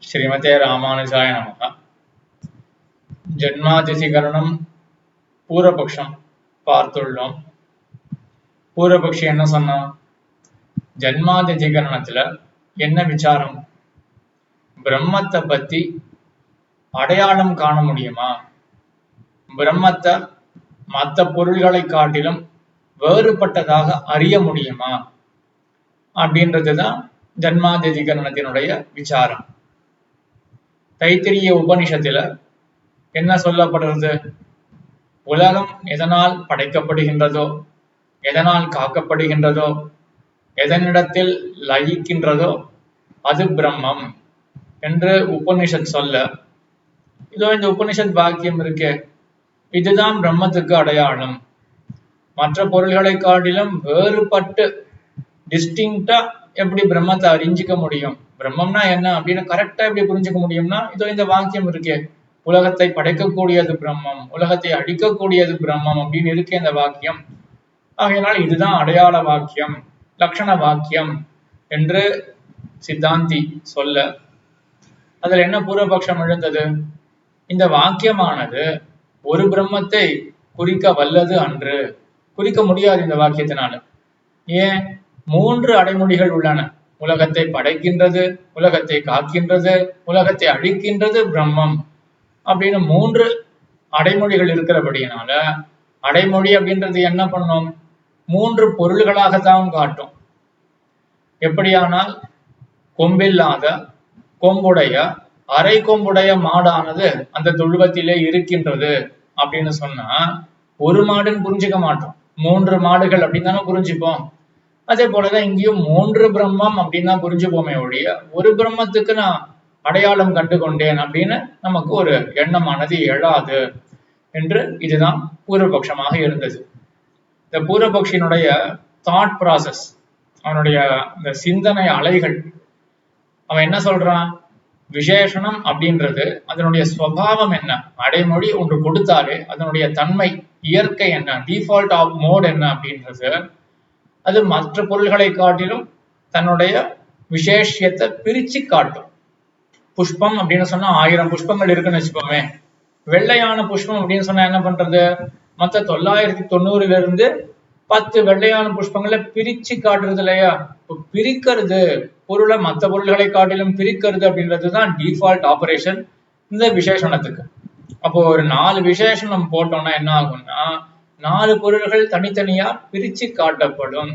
ஸ்ரீமதே ராமானுஜாய நமஹ. ஜன்மாதிதிகரணம் பூர்வபக்ஷம் பார்த்துள்ளோம். பூர்வபக்ஷி என்ன சொன்னா, ஜன்மாதிதிகரணத்துல என்ன விசாரம், பிரம்மத்தை பத்தி அடையாளம் காண முடியுமா, பிரம்மத்தை மற்ற பொருள்களை காட்டிலும் வேறுபட்டதாக அறிய முடியுமா அப்படின்றதுதான் ஜன்மாதிதிகரணத்தினுடைய விசாரம். தைத்திரிய உபனிஷத்துல என்ன சொல்லப்படுறது, உலகம் எதனால் படைக்கப்படுகின்றதோ, எதனால் காக்கப்படுகின்றதோ, எதனிடத்தில் லயிக்கின்றதோ அது பிரம்மம் என்று உபனிஷத் சொல்ல, இதோ இந்த உபனிஷத் வாக்கியம் இருக்கே, இதுதான் பிரம்மத்துக்கு அடையாளம். மற்ற பொருள்களை காட்டிலும் வேறுபட்டு டிஸ்டிங்டா எப்படி பிரம்மத்தை அறிஞ்சிக்க முடியும், பிரம்மம்னா என்ன அப்படின்னு கரெக்டா எப்படி புரிஞ்சுக்க முடியும்னா, இதோ இந்த வாக்கியம் இருக்கே, உலகத்தை படைக்கக்கூடியது பிரம்மம், உலகத்தை அழிக்கக்கூடியது பிரம்மம் அப்படின்னு இருக்கே இந்த வாக்கியம். ஆகையினால் இதுதான் அடையாள வாக்கியம், லட்சண வாக்கியம் என்று சித்தாந்தி சொல்ல, அதுல என்ன பூர்வபக்ஷம் எழுந்தது, இந்த வாக்கியமானது ஒரு பிரம்மத்தை குறிக்க வல்லது அன்று, குறிக்க முடியாது இந்த வாக்கியத்தினால. ஏன், 3 அடைமொழிகள் உள்ளன. உலகத்தை படைக்கின்றது, உலகத்தை காக்கின்றது, உலகத்தை அழிக்கின்றது பிரம்மம் அப்படின்னு 3 அடைமொழிகள் இருக்கிறபடியினால, அடைமொழி அப்படின்றது என்ன பண்ணும், 3 பொருள்களாகத்தான் காட்டும். எப்படியானால் கொம்பில்லாத கொம்புடைய அரை கொம்புடைய மாடானது அந்த தொழுவத்திலே இருக்கின்றது அப்படின்னு சொன்னா ஒரு மாடுன்னு புரிஞ்சுக்க மாட்டோம், 3 மாடுகள் அப்படின்னு தானே புரிஞ்சுப்போம். அதே போலதான் இங்கேயும் 3 பிரம்மம் அப்படின்னு தான் புரிஞ்சுப்போமே ஒழிய, ஒரு பிரம்மத்துக்கு நான் அடையாளம் கண்டு கொண்டேன் அப்படின்னு நமக்கு ஒரு எண்ணமானது எழாது என்று இதுதான் பூர்வபக்ஷமாக இருந்தது. இந்த பூர்வபக்ஷியினுடைய தாட் ப்ராசஸ், அவனுடைய இந்த சிந்தனை அலைகள், அவன் என்ன சொல்றான், விசேஷணம் அப்படின்றது அதனுடைய ஸ்வபாவம் என்ன, அடைமொழி ஒன்று கொடுத்தாலே அதனுடைய தன்மை இயற்கை என்ன, டிஃபால்ட் ஆஃப் மோட் என்ன அப்படின்றது, அது மற்ற பொருள்களை காட்டிலும் தன்னுடைய விசேஷத்தை பிரிச்சு காட்டும். புஷ்பம் அப்படின்னு சொன்னா 1000 புஷ்பங்கள் இருக்குன்னு வச்சுப்போமே, வெள்ளையான புஷ்பம் அப்படின்னு சொன்னா என்ன பண்றது, மற்ற 990 10 வெள்ளையான புஷ்பங்களை பிரிச்சு காட்டுறது இல்லையா. பிரிக்கிறது, பொருளை மற்ற பொருள்களை காட்டிலும் பிரிக்கிறது அப்படின்றதுதான் டிஃபால்ட் ஆபரேஷன் இந்த விசேஷணத்துக்கு. அப்போ ஒரு 4 விசேஷணம் போட்டோம்னா என்ன ஆகும்னா, 4 பொருள்கள் தனித்தனியா பிரிச்சு காட்டப்படும்.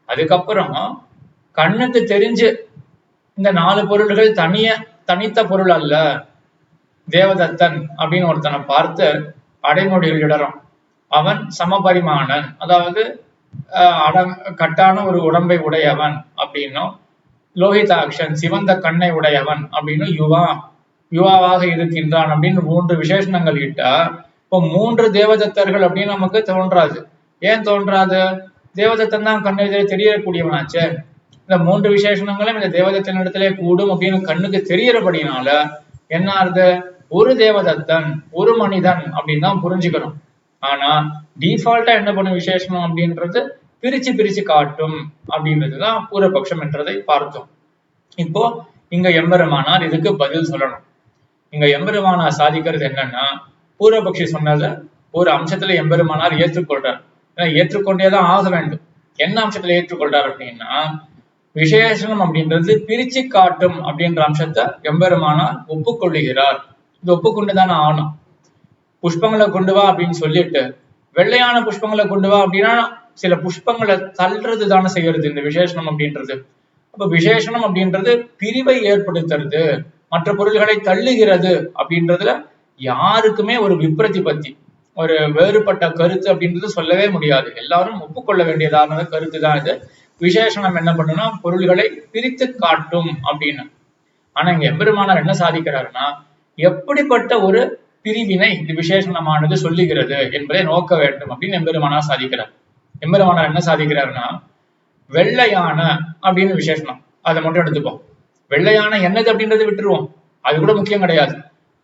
அதுக்கப்புறம் கண்ணுக்கு தெரிஞ்சு இந்த 4 பொருள்கள் தனித்த பொருள் அல்ல. தேவதத்தன் அப்படின்னு ஒருத்தனை பார்த்து அடைமொழிகள் இடறோம், அவன் சமபரிமாணன், அதாவது கட்டான ஒரு உடம்பை உடையவன் அப்படின்னும், லோகிதாக்ஷன் சிவந்த கண்ணை உடையவன் அப்படின்னு யுவாவாக இருக்கின்றான் அப்படின்னு 3 விசேஷணங்கள் இட்டா, இப்போ 3 தேவதத்தர்கள் அப்படின்னு நமக்கு தோன்றாது. ஏன் தோன்றாது, தேவதத்தன் தான் கண்ணை தெரியக்கூடியவனாச்சே. இந்த 3 விசேஷணங்களும் இந்த தேவதத்தன் இடத்திலே கூடும் அப்படின்னு கண்ணுக்கு தெரியறபடினால என்ன ஆகுது, ஒரு தேவதத்தன் ஒரு மனிதன் அப்படின்னு தான் புரிஞ்சுக்கணும். ஆனா டிஃபால்ட்டா என்ன பண்ணும் விசேஷணம் அப்படின்றது பிரிச்சு காட்டும் அப்படின்றதுதான் பூர்வபக்ஷம் என்றதை பார்த்தோம். இப்போ இங்க எம்பெருமானார் இதுக்கு பதில் சொல்லணும். இங்க எம்பெருமானார் சாதிக்கிறது என்னன்னா, பூர்வபக்ஷி சொன்னத ஒரு அம்சத்துல எம்பெருமானார் ஏற்றுக்கொள்றார். ஏற்றுக்கொண்டேதான் ஆக வேண்டும். என்ன அம்சத்துல ஏற்றுக்கொள்றார் அப்படின்னா, விசேஷனம் அப்படின்றது பிரிச்சு காட்டும் அப்படின்ற அம்சத்தை எம்பெருமானார் ஒப்புக்கொள்ளுகிறார். இது ஒப்புக்கொண்டுதானே ஆகணும். புஷ்பங்களை கொண்டு வா அப்படின்னு சொல்லிட்டு வெள்ளையான புஷ்பங்களை கொண்டு வா அப்படின்னா சில புஷ்பங்களை தள்ளுறது தானே செய்யறது இந்த விசேஷனம் அப்படின்றது. அப்ப விசேஷனம் அப்படின்றது பிரிவை ஏற்படுத்துறது, மற்ற பொருள்களை தள்ளுகிறது அப்படின்றதுல யாருக்குமே ஒரு விப்ரதிபத்தி, ஒரு வேறுபட்ட கருத்து அப்படின்றது சொல்லவே முடியாது. எல்லாரும் ஒப்புக்கொள்ள வேண்டியதான கருத்து தான் இது. விசேஷனம் என்ன பண்ணுன்னா பொருள்களை பிரித்து காட்டும் அப்படின்னு. ஆனா இங்க எம்பெருமானார் என்ன சாதிக்கிறாருன்னா, எப்படிப்பட்ட ஒரு பிரிவினை இந்த விசேஷணமானது சொல்லுகிறது என்பதை நோக்க வேண்டும் அப்படின்னு எம்பெருமானார் சாதிக்கிறார். எம்பெருமானார் என்ன சாதிக்கிறாருன்னா, வெள்ளையான அப்படின்னு விசேஷணம், அதை மட்டும் எடுத்துப்போம். வெள்ளையான என்னது அப்படின்றத விட்டுருவோம், அது கூட முக்கியம் கிடையாது.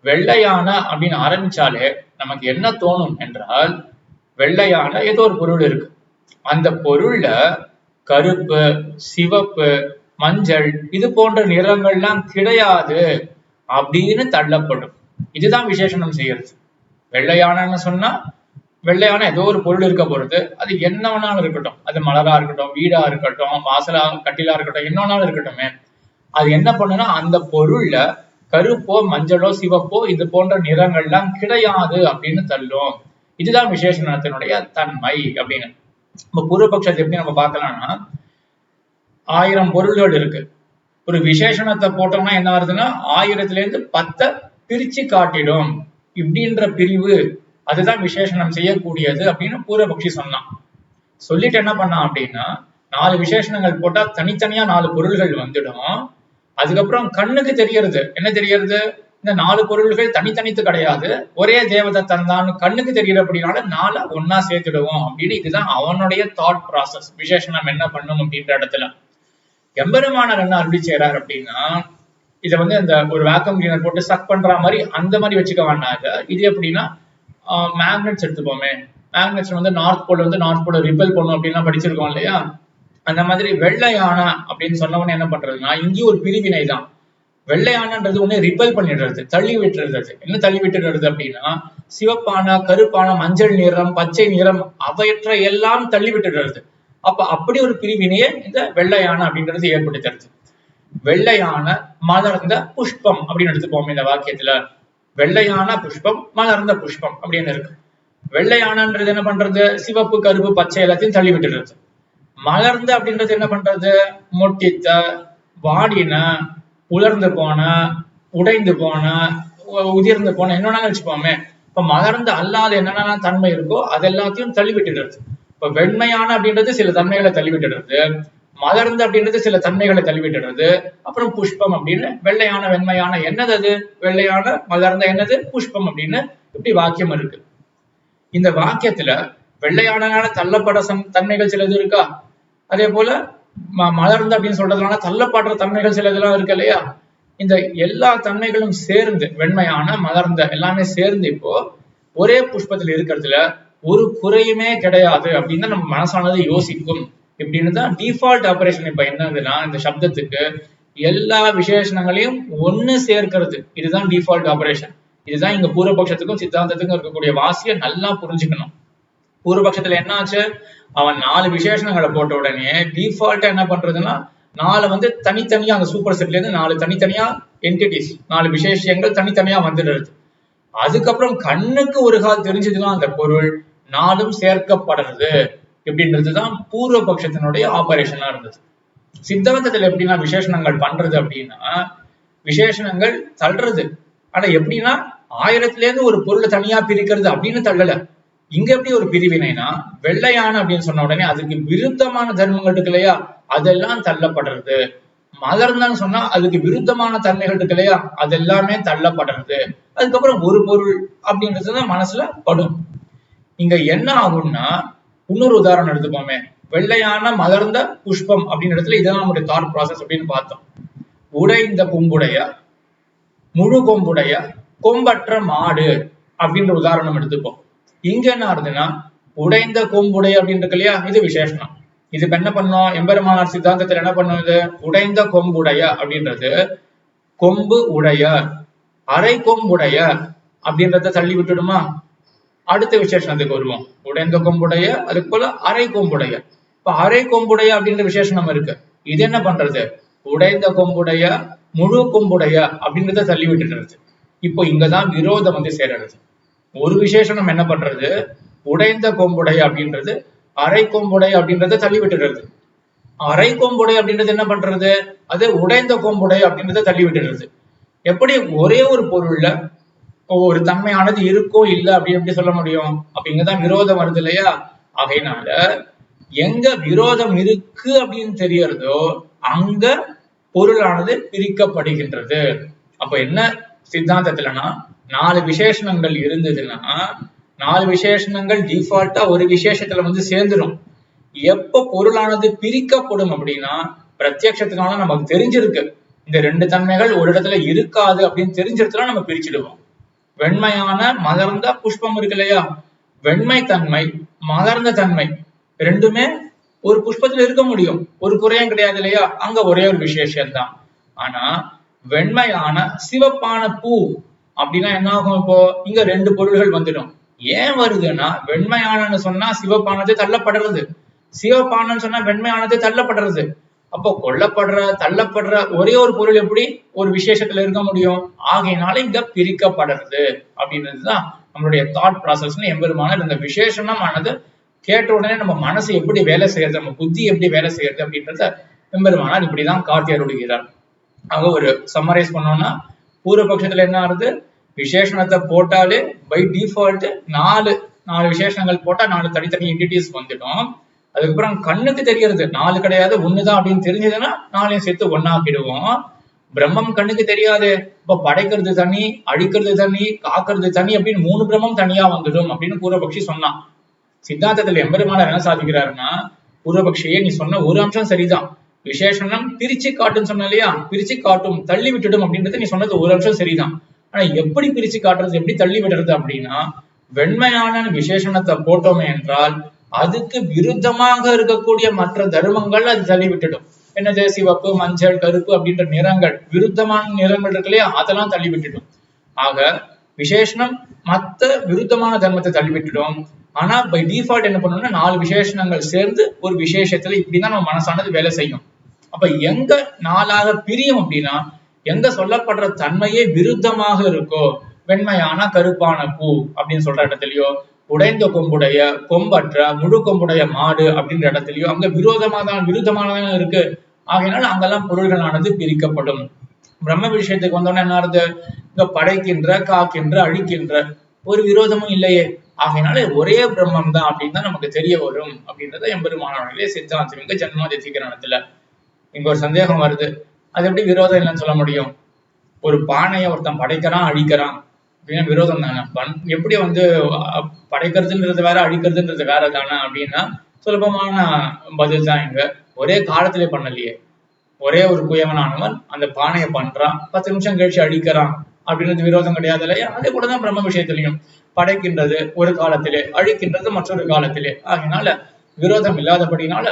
வெள்ளையான அப்படின்னு ஆரம்பிச்சாலே நமக்கு என்ன தோணும் என்றால், வெள்ளையான ஏதோ ஒரு பொருள் இருக்கு, அந்த பொருள்ல கருப்பு, சிவப்பு, மஞ்சள் இது போன்ற நிறங்கள்லாம் கிடையாது அப்படின்னு தள்ளப்படும். இதுதான் விசேஷனம் செய்யறது. வெள்ளையானன்னு சொன்னா வெள்ளையான ஏதோ ஒரு பொருள் இருக்க போறது, அது என்ன வேணாலும் இருக்கட்டும், அது மலரா இருக்கட்டும், வீடா இருக்கட்டும், வாசலா கட்டிலா இருக்கட்டும், என்ன வேணாலும் இருக்கட்டுமே, அது என்ன பண்ணுன்னா அந்த பொருள்ல கருப்போ மஞ்சளோ சிவப்போ இது போன்ற நிறங்கள்லாம் கிடையாது அப்படின்னு தள்ளும். இதுதான் விசேஷணத்தினுடைய தன்மை அப்படின்னு. இப்ப பூர்வபக்ஷத்தை எப்படி நம்ம பார்க்கலாம்னா, 1000 பொருள்கள் இருக்கு. ஒரு விசேஷணத்தை போட்டோம்னா என்ன வருதுன்னா 1000ல இருந்து 10 பிரிச்சு காட்டிடும். இப்படின்ற பிரிவு அதுதான் விசேஷணம் செய்யக்கூடியது அப்படின்னு பூர்வபக்ஷி சொன்னான். சொல்லிட்டு என்ன பண்ணான் அப்படின்னா, 4 விசேஷணங்கள் போட்டா தனித்தனியா 4 பொருள்கள் வந்துடும். அதுக்கப்புறம் கண்ணுக்கு தெரியறது என்ன தெரியறது, இந்த 4 பொருள்கள் தனித்தனித்து கிடையாது, ஒரே தேவதை தந்தான்னு கண்ணுக்கு தெரியற அப்படின்னால 4 ஒன்னா சேர்த்துடுவோம் அப்படின்னு. இதுதான் அவனுடைய தாட் ப்ராசஸ். விசேஷணம் என்ன பண்ணும் அப்படின்ற இடத்துல எம்பெருமானார் என்ன அருளி செய்யறாரு அப்படின்னா, இதை இந்த ஒரு வேக்கம் கிளீனர் போட்டு சக் பண்ற மாதிரி அந்த மாதிரி வச்சுக்க வேண்டாங்க. இது எப்படின்னா, மேக்னெட்ஸ் எடுத்துப்போமே, மேக்னெட்ஸ் நார்த் போல நார்த் போல ரிப்பல் பண்ணும் அப்படின்லாம் படிச்சிருக்கோம் இல்லையா. அந்த மாதிரி வெள்ளையான அப்படின்னு சொன்னவனே என்ன பண்றதுன்னா, இங்கேயும் ஒரு பிரிவினை தான். வெள்ளையானன்றது ஒண்ணு ரிப்பல் பண்ணிடுறது, தள்ளி விட்டுறது. என்ன தள்ளி விட்டுறது அப்படின்னா, சிவப்பான கருப்பான மஞ்சள் நிறம் பச்சை நிறம் அவற்றை எல்லாம் தள்ளி விட்டுடுறது. அப்ப அப்படி ஒரு பிரிவினையை இந்த வெள்ளையான அப்படின்றது ஏற்படுத்துறது. வெள்ளையான மலர்ந்த புஷ்பம் அப்படின்னு எடுத்துப்போம். இந்த வாக்கியத்துல வெள்ளையான புஷ்பம் மலர்ந்த புஷ்பம் அப்படின்னு இருக்கு. வெள்ளையானன்றது என்ன பண்றது, சிவப்பு கருப்பு பச்சை எல்லாத்தையும் தள்ளி விட்டுடுறது. மலர்ந்த அப்படின்றது என்ன பண்றது, மொட்டித்த வாடின உலர்ந்து போன உடைந்து போன உதிர்ந்து போன என்னன்னா வச்சுப்போமே. இப்ப மலர்ந்து அல்லாத என்னென்ன தன்மை இருக்கோ அது எல்லாத்தையும் தள்ளி விட்டுடுறது. இப்ப வெண்மையான அப்படின்றது சில தன்மைகளை தள்ளி விட்டுடுறது, மலர்ந்து அப்படின்றது சில தன்மைகளை தள்ளி விட்டுடுறது. அப்புறம் புஷ்பம் அப்படின்னு வெள்ளையான வெண்மையான என்னது, அது வெள்ளையான மலர்ந்த என்னது புஷ்பம் அப்படின்னு இப்படி வாக்கியம் இருக்கு. இந்த வாக்கியத்துல வெள்ளையான தள்ளப்பட தன்மைகள் சிலது இருக்கா, அதே போல மலர்ந்து அப்படின்னு சொல்றதுனால தள்ளப்படுற தன்மைகள் சிலதெல்லாம் இருக்கு இல்லையா. இந்த எல்லா தன்மைகளும் சேர்ந்து வெண்மையான மலர்ந்த எல்லாமே சேர்ந்து இப்போ ஒரே புஷ்பத்துல இருக்கிறதுல ஒரு குறையுமே கிடையாது அப்படின்னு நம்ம மனசானது யோசிக்கும். இப்படின்னு தான் டிஃபால்ட் ஆபரேஷன். இப்ப என்னதுன்னா, இந்த சப்தத்துக்கு எல்லா விசேஷணங்களையும் ஒண்ணு சேர்க்கிறது, இதுதான் டிஃபால்ட் ஆபரேஷன். இதுதான் இங்க பூர்வபக்ஷத்துக்கும் சித்தாந்தத்துக்கும் இருக்கக்கூடிய வாசிய நல்லா புரிஞ்சுக்கணும். பூர்வபக்ஷத்துல என்ன ஆச்சு, அவன் 4 விசேஷணங்களை போட்ட உடனே டிஃபால்ட்டா என்ன பண்றதுன்னா 4 தனித்தனியா அந்த சூப்பர் செட்ல இருந்து 4 தனித்தனியா என்டிட்டிஸ் 4 விசேஷங்கள் தனித்தனியா வந்துடுறது. அதுக்கப்புறம் கண்ணுக்கு ஒரு கால் தெரிஞ்சதுன்னா அந்த பொருள் 4ம் சேர்க்கப்படுறது இப்படின்றதுதான் பூர்வபக்ஷத்தினுடைய ஆபரேஷனா இருந்தது. சித்தாந்தத்துல எப்படின்னா விசேஷணங்கள் பண்றது அப்படின்னா, விசேஷணங்கள் தள்ளுறது. ஆனா எப்படின்னா 1000ல இருந்து ஒரு பொருளை தனியா பிரிக்கிறது அப்படின்னு தள்ளல. இங்க எப்படி ஒரு பிரிவினைனா, வெள்ளையான அப்படின்னு சொன்ன உடனே அதுக்கு விருத்தமான தர்மங்கள் இருக்கு இல்லையா, அதெல்லாம் தள்ளப்படுறது. மலர்ந்தான்னு சொன்னா அதுக்கு விருத்தமான தன்மைகள் இருக்கு இல்லையா, அதெல்லாமே தள்ளப்படுறது. அதுக்கப்புறம் ஒரு பொருள் அப்படின்றதுதான் மனசுல படும். இங்க என்ன ஆகும்னா, இன்னொரு உதாரணம் எடுத்துப்போமே. வெள்ளையான மலர்ந்த புஷ்பம் அப்படின்னு இடத்துல இதுதான் நம்முடைய தாட் ப்ராசஸ் அப்படின்னு பார்த்தோம். உடைந்த கொம்புடைய முழு கொம்புடைய கொம்பற்ற மாடு அப்படின்ற உதாரணம் எடுத்துப்போம். இங்க என்ன ஆகுதுன்னா, உடைந்த கொம்புடைய அப்படின்னு இருக்கு இல்லையா, இது விசேஷனம். இது என்ன பண்ணும், எம்பெருமானார் சித்தாந்தத்துல என்ன பண்ணுது, உடைந்த கொம்புடைய அப்படின்றது கொம்பு உடைய அரை கொம்புடைய அப்படின்றத தள்ளி விட்டுடுமா. அடுத்த விசேஷனத்துக்கு வருவோம். உடைந்த கொம்புடைய அதுக்கு போல அரை கொம்புடைய. இப்ப அரை கொம்புடைய அப்படின்ற விசேஷனம் இருக்கு. இது என்ன பண்றது, உடைந்த கொம்புடைய முழு கொம்புடைய அப்படின்றத தள்ளி விட்டுடுறது. இப்போ இங்கதான் விரோதம் சேர்றது. ஒரு விசேஷனம் என்ன பண்றது, உடைந்த கொம்புடைய அப்படின்றது அரை கொம்புடைய அப்படின்றத தள்ளி விட்டுடுறது. அரை கொம்புடைய அப்படின்றது என்ன பண்றது, அது உடைந்த கொம்புடைய அப்படின்றத தள்ளி விட்டுடுறது. எப்படி ஒரே ஒரு பொருள்ல ஒரு தன்மையானது இருக்கோ இல்லை அப்படின்னு எப்படி சொல்ல முடியும். அப்ப இங்கதான் விரோதம் வருது இல்லையா. ஆகையினால எங்க விரோதம் இருக்கு அப்படின்னு தெரியறதோ அங்க பொருளானது பிரிக்கப்படுகின்றது. அப்ப என்ன சித்தாந்தத்துலனா, 4 விசேஷணங்கள் இருந்ததுன்னா 4 விசேஷணங்கள் டிஃபால்ட்டா ஒரு விசேஷத்துல சேர்ந்துடும். எப்ப பொருளானது பிரிக்கப்படும் அப்படின்னா, பிரத்யக்ஷத்தினால நமக்கு தெரிஞ்சிருக்கு இந்த 2 தன்மைகள் ஒரு இடத்துல இருக்காது அப்படின்னு தெரிஞ்சிருச்சுன்னா நம்ம பிரிச்சுடுவோம். வெண்மையான மலர்ந்த புஷ்பம் இருக்கு இல்லையா, வெண்மை தன்மை மலர்ந்த தன்மை ரெண்டுமே ஒரு புஷ்பத்துல இருக்க முடியும், ஒரு குறையும் கிடையாது இல்லையா? அங்க ஒரே ஒரு விசேஷம் தான். ஆனா வெண்மையான சிவப்பான பூ அப்படின்னா என்ன ஆகும்? இப்போ இங்க ரெண்டு பொருள்கள் வந்துடும். ஏன் வருதுன்னா, வெண்மையானன்னு சொன்னா சிவப்பானது தள்ளப்படுறது, சிவப்பானன்னு சொன்னா வெண்மையானது தள்ளப்படுறது. அப்போ தள்ளப்படுற ஒரே ஒரு பொருள் எப்படி ஒரு விசேஷத்துல இருக்க முடியும்? ஆகையினால இங்க பிரிக்கப்படுறது அப்படின்றதுதான் நம்மளுடைய தாட் ப்ராசஸ்னு எம்பெருமானார் இந்த விசேஷமானது கேட்ட உடனே நம்ம மனசு எப்படி வேலை செய்யறது, நம்ம புத்தி எப்படி வேலை செய்யறது அப்படின்றத எம்பெருமானார் இப்படிதான் காட்டி அருளுகிறார். ஆக ஒரு சம்மரைஸ் பண்ணோம்னா, பூர்வபக்ஷத்துல என்ன ஆகுது? விசேஷணத்தை போட்டாலே பை டிஃபால்ட் நாலு விசேஷங்கள் போட்டா 4 தனித்தனி என்டிட்டிஸ் வந்துடும். அதுக்கப்புறம் கண்ணுக்கு தெரியறது 4 கிடையாது 1தான் அப்படின்னு தெரிஞ்சதுன்னா 4ஐயும் சேர்த்து ஒன்னாக்கிடுவோம். பிரம்மம் கண்ணுக்கு தெரியாது. இப்ப படைக்கிறது தனி, அழிக்கிறது தனி, காக்கிறது தனி அப்படின்னு 3 பிரம்மம் தனியா வந்துடும் அப்படின்னு பூர்வபக்ஷி சொன்னான். சித்தாந்தத்துல எம்பெருமானார் என்ன சாதிக்கிறாருன்னா, பூர்வபக்ஷியே நீ சொன்ன ஒரு அம்சம் சரிதான், விசேஷனம் பிரிச்சு காட்டுன்னு சொன்ன இல்லையா, பிரிச்சு காட்டும் தள்ளி விட்டுடும் அப்படின்றது நீ சொன்னது ஒரு அம்சம் சரிதான். ஆனா எப்படி பிரிச்சு காட்டுறது, எப்படி தள்ளி விடுறது அப்படின்னா, வெண்மையான விசேஷணத்தை போட்டோமே என்றால் அதுக்கு விருத்தமாக இருக்கக்கூடிய மற்ற தர்மங்கள் அது தள்ளி விட்டுடும். என்னது? சிவப்பு, மஞ்சள், கருப்பு அப்படின்ற நிறங்கள், விருத்தமான நிறங்கள் இருக்கு இல்லையா, அதெல்லாம் தள்ளி விட்டுடும். ஆக விசேஷனம் மத்த விருத்தமான தர்மத்தை தள்ளி விட்டுடும். ஆனா பை டிஃபால்ட் என்ன பண்ணணும்னா 4 விசேஷணங்கள் சேர்ந்து ஒரு விசேஷத்துல இப்படிதான் நம்ம மனசானது வேலை செய்யும். அப்ப எங்க 4ஆக பிரியும் அப்படின்னா, எங்க சொல்லப்படுற தன்மையே விருத்தமாக இருக்கோ, வெண்மையான கருப்பான பூ அப்படின்னு சொல்ற இடத்துலயோ, உடைந்த கொம்புடைய, கொம்பற்ற, முழு கொம்புடைய மாடு அப்படின்ற இடத்துலயோ அங்க விருத்தமானதான் இருக்கு. ஆகையினால அங்கெல்லாம் பொருள்களானது பிரிக்கப்படும். பிரம்ம விஷயத்துக்கு வந்தோம்னா என்ன ஆகுது? இங்க படைக்கின்ற, காக்கின்ற, அழிக்கின்ற ஒரு விரோதமும் இல்லையே. ஆகையினால ஒரே பிரம்மம் தான் அப்படின்னு தான் நமக்கு தெரிய வரும் அப்படின்றத எம்பெருமானார்களே சித்தாந்தம் இங்க ஜன்மாதிதிகரணத்துல. இங்க ஒரு சந்தேகம் வருது, அது எப்படி விரோதம் இல்லைன்னு சொல்ல முடியும்? ஒரு பானையை ஒருத்தன் படைக்கிறான், அழிக்கிறான் அப்படின்னா விரோதம் தானே. எப்படி படைக்கிறதுன்றது வேற, அழிக்கிறதுன்றது வேற தானே அப்படின்னா சுலபமான பதில் தான். இங்க ஒரே காலத்திலே பண்ணலையே. ஒரே ஒரு குயவனானவன் அந்த பானையை பண்றான், 10 நிமிஷம் கழிச்சு அழிக்கிறான் அப்படின்றது விரோதம் கிடையாது இல்லையா? அதே கூடதான் பிரம்ம விஷயத்திலையும் படைக்கின்றது ஒரு காலத்திலே, அழிக்கின்றது மற்றொரு காலத்திலே. ஆகினால விரோதம் இல்லாதபடினால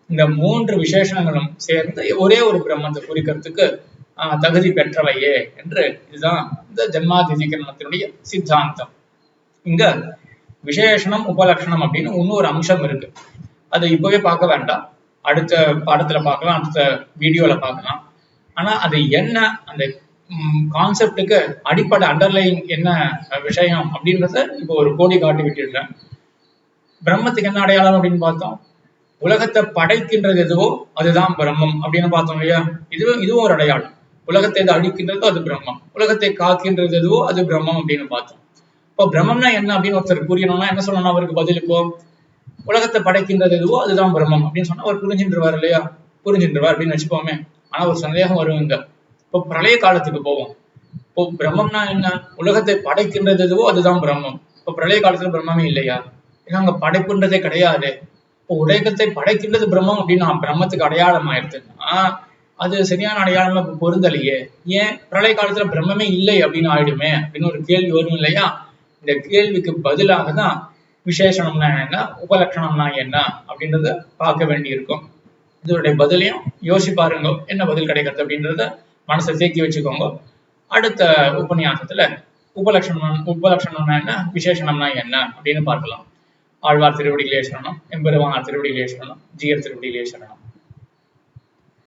இந்த 3 விசேஷங்களும் சேர்ந்து ஒரே ஒரு பிரம்மத்தை குறிக்கிறதுக்கு தகுதி பெற்றவையே என்று இதுதான் இந்த ஜன்மாதிதிகரணத்தினுடைய சித்தாந்தம். இங்க விசேஷனம் உபலட்சணம் அப்படின்னு இன்னொரு அம்சம் இருக்கு. அதை இப்பவே பார்க்க வேண்டாம், அடுத்த பாடத்துல பார்க்கலாம், அடுத்த வீடியோல பார்க்கலாம். ஆனா அது என்ன, அந்த கான்செப்டுக்கு அடிப்படை அண்டர்லைன் என்ன விஷயம் அப்படின்றத இப்போ ஒரு கோடி காட்டி விட்டுடுறேன். பிரம்மத்துக்கு என்ன அடையாளம் அப்படின்னு பார்த்தோம்? உலகத்தை படைக்கின்றது எதுவோ அதுதான் பிரம்மம் அப்படின்னு பார்த்தோம் இல்லையா? இதுவும் ஒரு அடையாளம். உலகத்தை எது அழிக்கின்றதோ அது பிரம்மம், உலகத்தை காக்கின்றது எதுவோ அது பிரம்மம் அப்படின்னு பார்த்தோம். இப்போ பிரம்மம்னா என்ன அப்படின்னு ஒருத்தர் புரியணும்னா என்ன சொல்லணும் அவருக்கு பதில்? இப்போ உலகத்தை படைக்கின்றது எதுவோ அதுதான் பிரம்மம் அப்படின்னு சொன்னா அவர் புரிஞ்சின்றுவார் இல்லையா? புரிஞ்சின்றுவார் அப்படின்னு வச்சுப்போமே. ஆனா ஒரு சந்தேகம் வரும் இங்க. இப்போ பிரளய காலத்துக்கு போவோம். இப்போ பிரம்மம்னா என்ன? உலகத்தை படைக்கின்றது எதுவோ அதுதான் பிரம்மம். இப்போ பிரளய காலத்துல பிரம்மமே இல்லையா? ஏன்னா அங்க படைப்புன்றதே கிடையாது. இப்போ உலகத்தை படைக்கின்றது பிரம்மம் அப்படின்னு பிரம்மத்துக்கு அடையாளம் ஆயிடுதுன்னா அது சரியான அடையாளமா இப்ப பொருந்தலையே. ஏன் பிரளய காலத்துல பிரம்மமே இல்லை அப்படின்னு ஆயிடுமே அப்படின்னு ஒரு கேள்வி வரும் இல்லையா? இந்த கேள்விக்கு பதிலாக தான் விசேஷணம்னா என்ன, உபலட்சணம்னா என்ன அப்படின்றத பார்க்க வேண்டி இருக்கும். இதனுடைய பதிலையும் யோசி பாருங்க, என்ன பதில் கிடைக்கிறது அப்படின்றத மனசை தேக்கி வச்சுக்கோங்க. அடுத்த உபன்யாசத்துல உபலட்சணம்னா என்ன, விசேஷணம்னா என்ன அப்படின்னு பார்க்கலாம். ஆழ்வார் திருவடிகளே சரணம், எம்பெருமானார் திருவடிகளே சரணம், ஜீயர் திருவடிகளே சரணம்.